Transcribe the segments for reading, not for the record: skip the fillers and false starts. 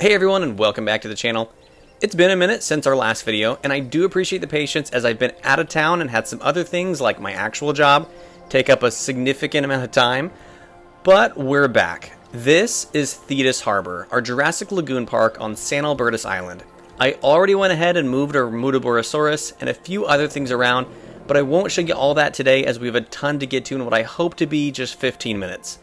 Hey everyone, and welcome back to the channel. It's been a minute since our last video, and I do appreciate the patience as I've been out of town and had some other things like my actual job take up a significant amount of time, but we're back. This is Thetis Harbor, our Jurassic Lagoon park on San Albertus Island. I already went ahead and moved our Mudoborosaurus and a few other things around, but I won't show you all that today as we have a ton to get to in what I hope to be just 15 minutes.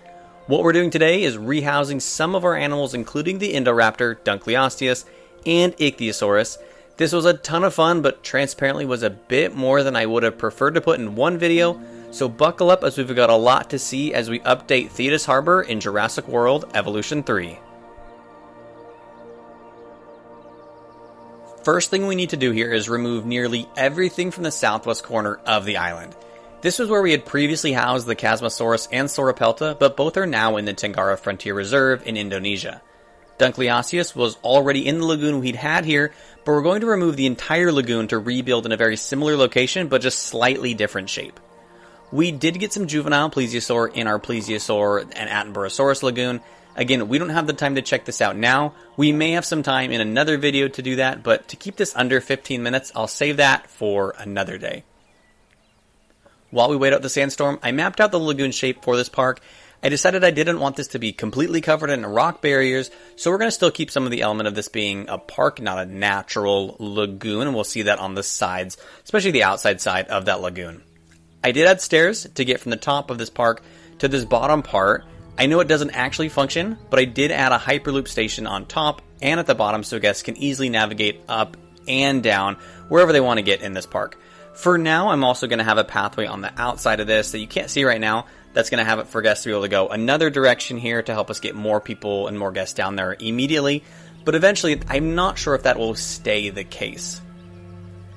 What we're doing today is rehousing some of our animals, including the Indoraptor, Dunkleosteus, and Ichthyosaurus. This was a ton of fun, but transparently was a bit more than I would have preferred to put in one video, so buckle up as we've got a lot to see as we update Thetis Harbor in Jurassic World Evolution 3. First thing we need to do here is remove nearly everything from the southwest corner of the island. This was where we had previously housed the Chasmosaurus and Sauropelta, but both are now in the Tenggara Frontier Reserve in Indonesia. Dunkleosteus was already in the lagoon we'd had here, but we're going to remove the entire lagoon to rebuild in a very similar location, but just slightly different shape. We did get some juvenile plesiosaur in our plesiosaur and Attenborosaurus lagoon. Again, we don't have the time to check this out now. We may have some time in another video to do that, but to keep this under 15 minutes, I'll save that for another day. While we wait out the sandstorm, I mapped out the lagoon shape for this park. I decided I didn't want this to be completely covered in rock barriers, so we're going to still keep some of the element of this being a park, not a natural lagoon, and we'll see that on the sides, especially the outside side of that lagoon. I did add stairs to get from the top of this park to this bottom part. I know it doesn't actually function, but I did add a Hyperloop station on top and at the bottom so guests can easily navigate up and down wherever they want to get in this park. For now, I'm also going to have a pathway on the outside of this that you can't see right now. That's going to have it for guests to be able to go another direction here to help us get more people and more guests down there immediately. But eventually, I'm not sure if that will stay the case.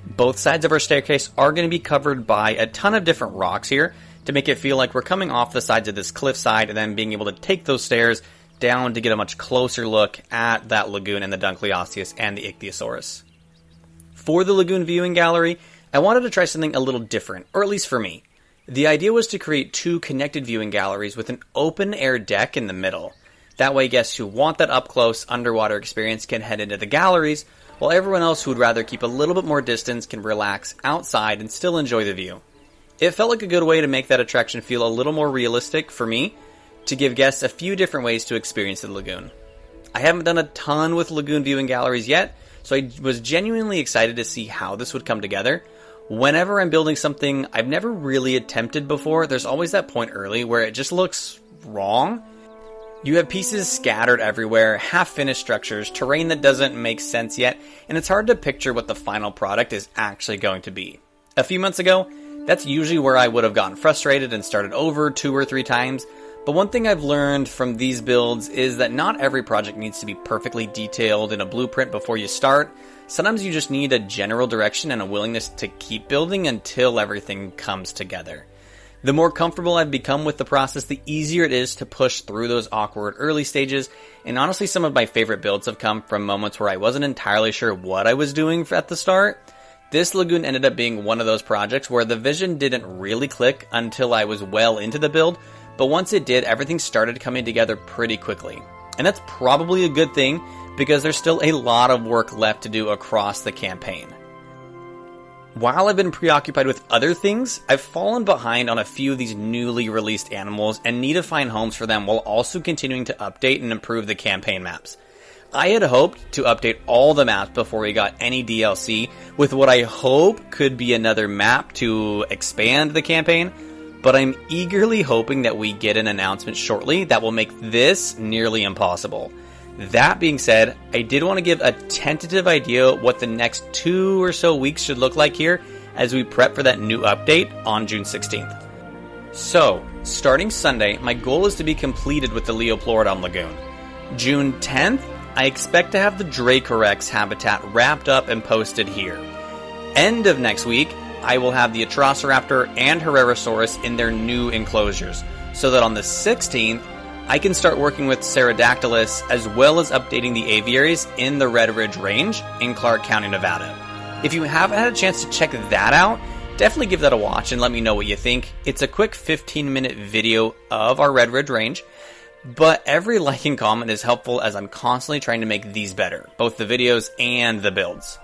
Both sides of our staircase are going to be covered by a ton of different rocks here to make it feel like we're coming off the sides of this cliffside and then being able to take those stairs down to get a much closer look at that lagoon and the Dunkleosteus and the Ichthyosaurus. For the lagoon viewing gallery, I wanted to try something a little different, or at least for me. The idea was to create two connected viewing galleries with an open-air deck in the middle. That way guests who want that up-close underwater experience can head into the galleries, while everyone else who would rather keep a little bit more distance can relax outside and still enjoy the view. It felt like a good way to make that attraction feel a little more realistic for me, to give guests a few different ways to experience the lagoon. I haven't done a ton with lagoon viewing galleries yet, so I was genuinely excited to see how this would come together. Whenever I'm building something I've never really attempted before, there's always that point early where it just looks wrong. You have pieces scattered everywhere, half-finished structures, terrain that doesn't make sense yet, and it's hard to picture what the final product is actually going to be. A few months ago, that's usually where I would have gotten frustrated and started over 2 or 3 times, but one thing I've learned from these builds is that not every project needs to be perfectly detailed in a blueprint before you start. Sometimes you just need a general direction and a willingness to keep building until everything comes together. The more comfortable I've become with the process, the easier it is to push through those awkward early stages, and honestly some of my favorite builds have come from moments where I wasn't entirely sure what I was doing at the start. This lagoon ended up being one of those projects where the vision didn't really click until I was well into the build, but once it did, everything started coming together pretty quickly. And that's probably a good thing, because there's still a lot of work left to do across the campaign. While I've been preoccupied with other things, I've fallen behind on a few of these newly released animals and need to find homes for them while also continuing to update and improve the campaign maps. I had hoped to update all the maps before we got any DLC with what I hope could be another map to expand the campaign, but I'm eagerly hoping that we get an announcement shortly that will make this nearly impossible. That being said, I did want to give a tentative idea what the next 2 or so weeks should look like here as we prep for that new update on June 16th. So, starting Sunday, my goal is to be completed with the Leoplorodon Lagoon. June 10th, I expect to have the Dracorex habitat wrapped up and posted here. End of next week, I will have the Pterosaurus and Herrerasaurus in their new enclosures, so that on the 16th, I can start working with Pterodactylus as well as updating the aviaries in the Red Ridge Range in Clark County, Nevada. If you haven't had a chance to check that out, definitely give that a watch and let me know what you think. It's a quick 15-minute video of our Red Ridge Range. But every like and comment is helpful as I'm constantly trying to make these better, both the videos and the builds.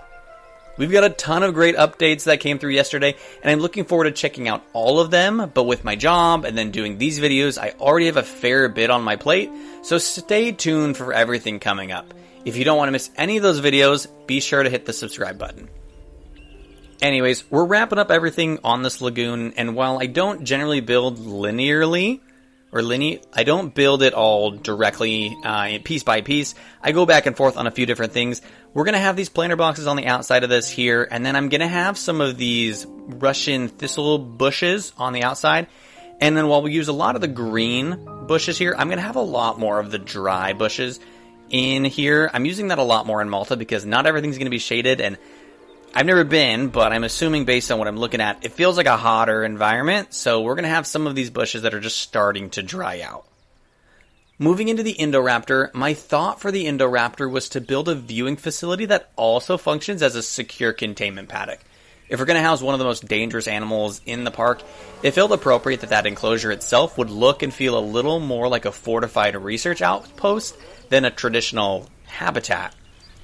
We've got a ton of great updates that came through yesterday, and I'm looking forward to checking out all of them, but with my job and then doing these videos, I already have a fair bit on my plate, so stay tuned for everything coming up. If you don't want to miss any of those videos, be sure to hit the subscribe button. Anyways, we're wrapping up everything on this lagoon, and while I don't generally build linearly, I don't build it all directly, piece by piece. I go back and forth on a few different things. We're going to have these planter boxes on the outside of this here, and then I'm going to have some of these Russian thistle bushes on the outside. And then while we use a lot of the green bushes here, I'm going to have a lot more of the dry bushes in here. I'm using that a lot more in Malta because not everything's going to be shaded, and I've never been, but I'm assuming based on what I'm looking at, it feels like a hotter environment, so we're going to have some of these bushes that are just starting to dry out. Moving into the Indoraptor, my thought for the Indoraptor was to build a viewing facility that also functions as a secure containment paddock. If we're going to house one of the most dangerous animals in the park, it felt appropriate that enclosure itself would look and feel a little more like a fortified research outpost than a traditional habitat.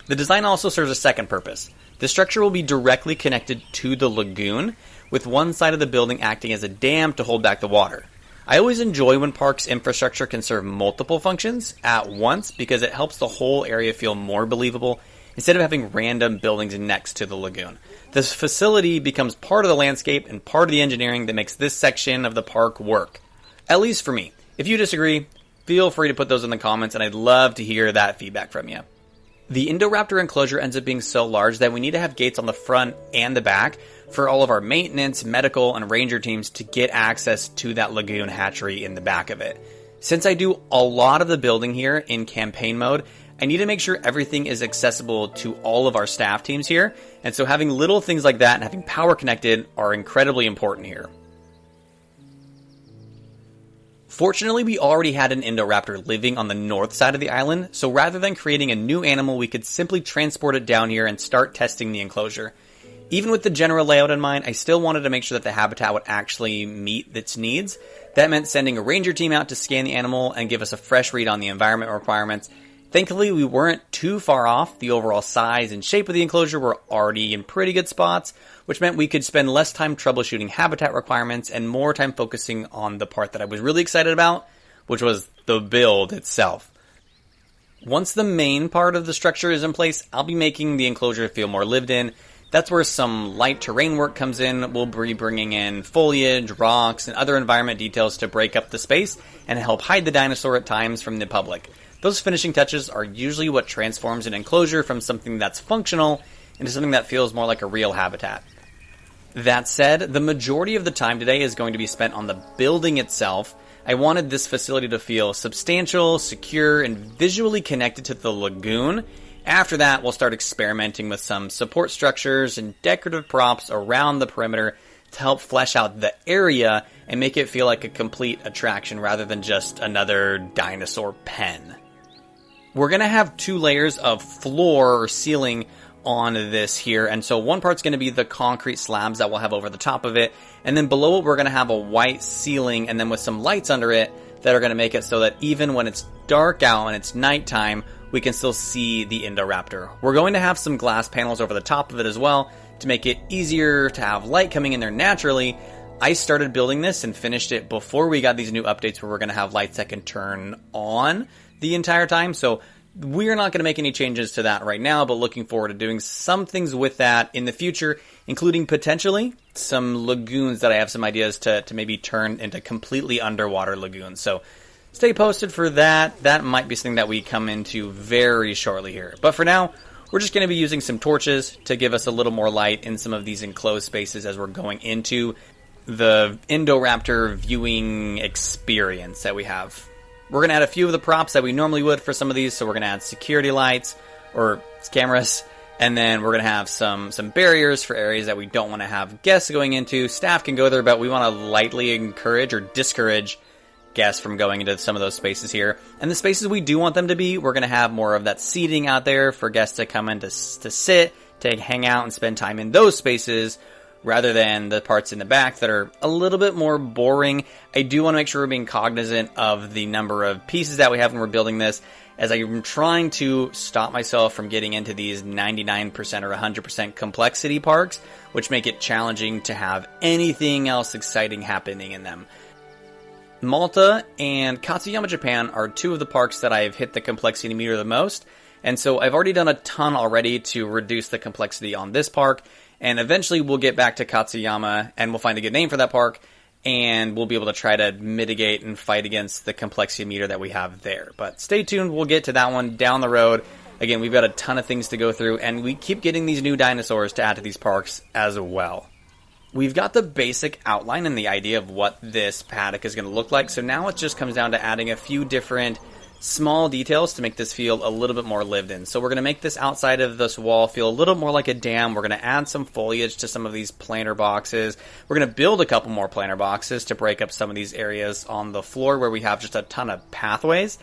The design also serves a second purpose. The structure will be directly connected to the lagoon, with one side of the building acting as a dam to hold back the water. I always enjoy when parks infrastructure can serve multiple functions at once because it helps the whole area feel more believable instead of having random buildings next to the lagoon. This facility becomes part of the landscape and part of the engineering that makes this section of the park work. At least for me. If you disagree, feel free to put those in the comments, and I'd love to hear that feedback from you. The Indoraptor enclosure ends up being so large that we need to have gates on the front and the back for all of our maintenance, medical, and ranger teams to get access to that lagoon hatchery in the back of it. Since I do a lot of the building here in campaign mode, I need to make sure everything is accessible to all of our staff teams here, and so having little things like that and having power connected are incredibly important here. Fortunately, we already had an Indoraptor living on the north side of the island, so rather than creating a new animal, we could simply transport it down here and start testing the enclosure. Even with the general layout in mind, I still wanted to make sure that the habitat would actually meet its needs. That meant sending a ranger team out to scan the animal and give us a fresh read on the environment requirements. Thankfully, we weren't too far off. The overall size and shape of the enclosure were already in pretty good spots, which meant we could spend less time troubleshooting habitat requirements and more time focusing on the part that I was really excited about, which was the build itself. Once the main part of the structure is in place, I'll be making the enclosure feel more lived in. That's where some light terrain work comes in. We'll be bringing in foliage, rocks, and other environment details to break up the space and help hide the dinosaur at times from the public. Those finishing touches are usually what transforms an enclosure from something that's functional into something that feels more like a real habitat. That said, the majority of the time today is going to be spent on the building itself. I wanted this facility to feel substantial, secure, and visually connected to the lagoon. After that, we'll start experimenting with some support structures and decorative props around the perimeter to help flesh out the area and make it feel like a complete attraction rather than just another dinosaur pen. We're going to have 2 layers of floor or ceiling on this here, and so one part's going to be the concrete slabs that we'll have over the top of it, and then below it we're going to have a white ceiling and then with some lights under it that are going to make it so that even when it's dark out and it's nighttime, we can still see the Indoraptor. We're going to have some glass panels over the top of it as well to make it easier to have light coming in there naturally. I started building this and finished it before we got these new updates where we're going to have lights that can turn on the entire time, so we're not going to make any changes to that right now, but looking forward to doing some things with that in the future, including potentially some lagoons that I have some ideas to maybe turn into completely underwater lagoons. So stay posted for that. That might be something that we come into very shortly here. But for now, we're just going to be using some torches to give us a little more light in some of these enclosed spaces as we're going into the Indoraptor viewing experience that we have. We're going to add a few of the props that we normally would for some of these. So we're going to add security lights or cameras. And then we're going to have some barriers for areas that we don't want to have guests going into. Staff can go there, but we want to lightly encourage or discourage guests from going into some of those spaces here. And the spaces we do want them to be, we're going to have more of that seating out there for guests to come in to sit, to hang out and spend time in those spaces, rather than the parts in the back that are a little bit more boring. I do want to make sure we're being cognizant of the number of pieces that we have when we're building this, as I'm trying to stop myself from getting into these 99% or 100% complexity parks, which make it challenging to have anything else exciting happening in them. Malta and Katsuyama, Japan are two of the parks that I've hit the complexity meter the most, and so I've already done a ton already to reduce the complexity on this park, and eventually we'll get back to Katsuyama and we'll find a good name for that park, and we'll be able to try to mitigate and fight against the complexity meter that we have there. But stay tuned, we'll get to that one down the road. Again, we've got a ton of things to go through, and we keep getting these new dinosaurs to add to these parks as well. We've got the basic outline and the idea of what this paddock is going to look like, so now it just comes down to adding a few different small details to make this feel a little bit more lived in. So we're going to make this outside of this wall feel a little more like a dam. We're going to add some foliage to some of these planter boxes. We're going to build a couple more planter boxes to break up some of these areas on the floor where we have just a ton of pathways.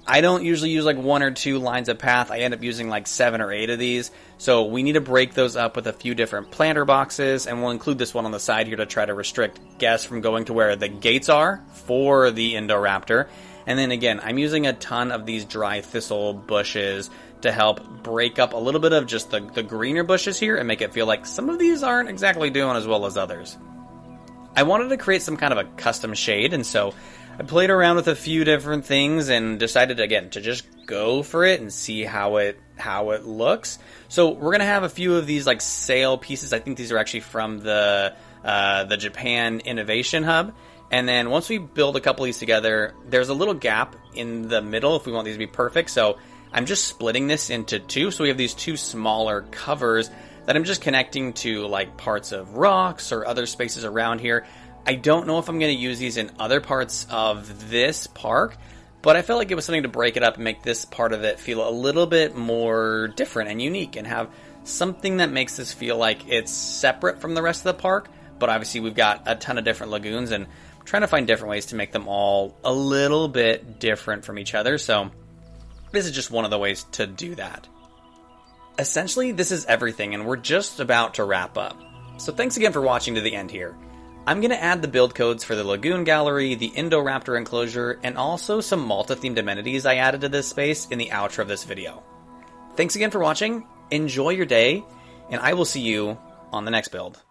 I don't usually use like 1 or 2 lines of path. I end up using like 7 or 8 of these. So we need to break those up with a few different planter boxes, and we'll include this one on the side here to try to restrict guests from going to where the gates are for the Indoraptor. And then again, I'm using a ton of these dry thistle bushes to help break up a little bit of just the greener bushes here and make it feel like some of these aren't exactly doing as well as others. I wanted to create some kind of a custom shade, and so I played around with a few different things and decided, again, to just go for it and see how it looks. So we're going to have a few of these like sail pieces. I think these are actually from the Japan Innovation Hub. And then once we build a couple of these together, there's a little gap in the middle if we want these to be perfect. So I'm just splitting this into 2. So we have these 2 smaller covers that I'm just connecting to like parts of rocks or other spaces around here. I don't know if I'm going to use these in other parts of this park, but I felt like it was something to break it up and make this part of it feel a little bit more different and unique and have something that makes this feel like it's separate from the rest of the park. But obviously we've got a ton of different lagoons, and I'm trying to find different ways to make them all a little bit different from each other. So this is just one of the ways to do that. Essentially, this is everything, and we're just about to wrap up. So thanks again for watching to the end here. I'm going to add the build codes for the Lagoon Gallery, the Indoraptor Enclosure, and also some Malta-themed amenities I added to this space in the outro of this video. Thanks again for watching, enjoy your day, and I will see you on the next build.